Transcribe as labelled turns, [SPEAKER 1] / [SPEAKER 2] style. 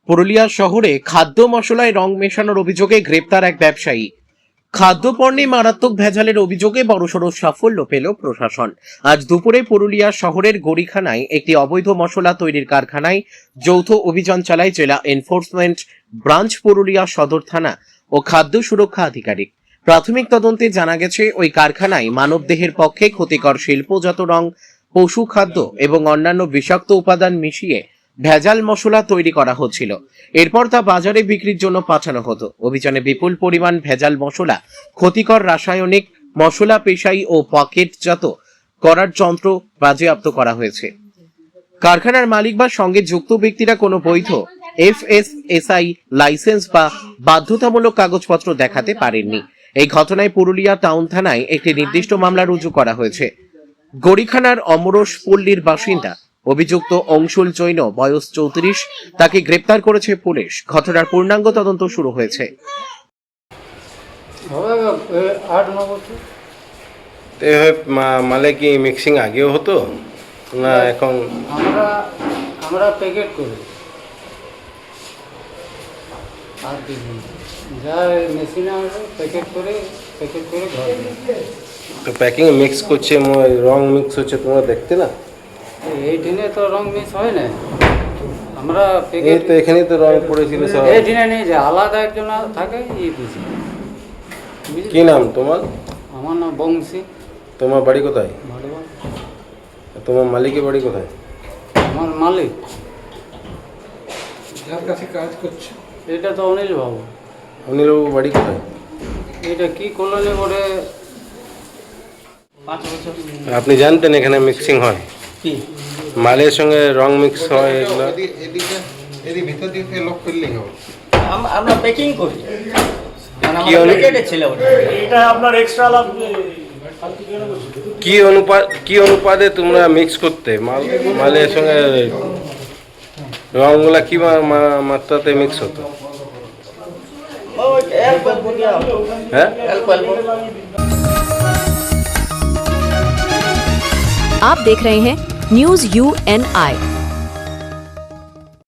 [SPEAKER 1] পুরুলিয়া শহরে খাদ্য মশলায় রং মেশানোর অভিযোগে গ্রেপ্তার এক ব্যবসায়ী। খাদ্যপণ্যে মারাত্মক ভেজালের অভিযোগে বড়সড় সাফল্য পেল প্রশাসন। আজ দুপুরে পুরুলিয়া শহরের গড়িখানায় একটি অবৈধ মশলা তৈরির কারখানায় যৌথ অভিযান চালায় জেলা এনফোর্সমেন্ট ব্রাঞ্চ, পুরুলিয়া সদর থানা ও খাদ্য সুরক্ষা আধিকারিক। প্রাথমিক তদন্তে জানা গেছে, ওই কারখানায় মানবদেহের পক্ষে ক্ষতিকর শিল্পজাত রং, পশু খাদ্য এবং অন্যান্য বিষাক্ত উপাদান মিশিয়ে ভেজাল মশলা তৈরি করা হচ্ছিল। এরপর তা বাজারে বিক্রির জন্য পাঠানো হতো। অভিযানে বিপুল পরিমাণ ভেজাল মশলা, ক্ষতিকর রাসায়নিক মশলা পেশাই ও প্যাকেটজাত করার যন্ত্র বাজেয়াপ্ত করা হয়েছে। কারখানার মালিক বা সঙ্গে যুক্ত ব্যক্তিরা কোনো বৈধ FSSAI লাইসেন্স বা বাধ্যতামূলক কাগজপত্র দেখাতে পারেননি। এই ঘটনায় পুরুলিয়া টাউন থানায় একটি নির্দিষ্ট মামলা রুজু করা হয়েছে। গড়িখানার অমরস পল্লীর বাসিন্দা অভিযুক্ত অংশুল জৈন, বয়স 34, তাকে গ্রেপ্তার করেছে পুলিশ। ঘটনার পূর্ণাঙ্গ তদন্ত শুরু হয়েছে।
[SPEAKER 2] মালে কি মিক্সিং আগেও হতো না এখন?
[SPEAKER 3] আমরা প্যাকেট করি, আর কিছু যা মেশিনে আমরা প্যাকেট করে ঘর দিই।
[SPEAKER 2] তো প্যাকিং মিক্স করছে, রং মিক্স হচ্ছে, তোমরা দেখতে না?
[SPEAKER 3] এই দিনে তো রং মিক্স হয় না, আমরা প্যাকেট
[SPEAKER 2] তো এখানে তো রং পড়েছিল সব।
[SPEAKER 3] এই দিনে নেই, যে আলাদা একজন থাকে এই বুঝি।
[SPEAKER 2] কি নাম তোমার?
[SPEAKER 3] আমার নাম বংশী।
[SPEAKER 2] তোমার বাড়ি কোথায়?
[SPEAKER 3] ভালো।
[SPEAKER 2] তোমার মালিকের বাড়ি কোথায়?
[SPEAKER 3] আমার মালিক
[SPEAKER 4] যার কাছে কাজ করছে
[SPEAKER 3] এটা তো অনিল বাবু।
[SPEAKER 2] অনিলবাবু বাড়ি কোথায়?
[SPEAKER 3] এটা কি কলোনি করে।
[SPEAKER 2] আপনি জানতেন এখানে মিক্সিং হয়?
[SPEAKER 3] কি
[SPEAKER 2] মালের সঙ্গে রং মিক্স হয় এগুলো?
[SPEAKER 4] এদিকে ভিতর দিকে লক করলেই হবে।
[SPEAKER 5] আমরা প্যাকিং করি,
[SPEAKER 6] এটা আপনার এক্সট্রা লাগবে।
[SPEAKER 2] কি অনুপাতে তোমরা মিক্স করতে মালের সঙ্গে রংগুলা কি মাত্রাতে মিক্স হতো? হ্যাঁ,
[SPEAKER 7] आप देख रहे हैं न्यूज UNI।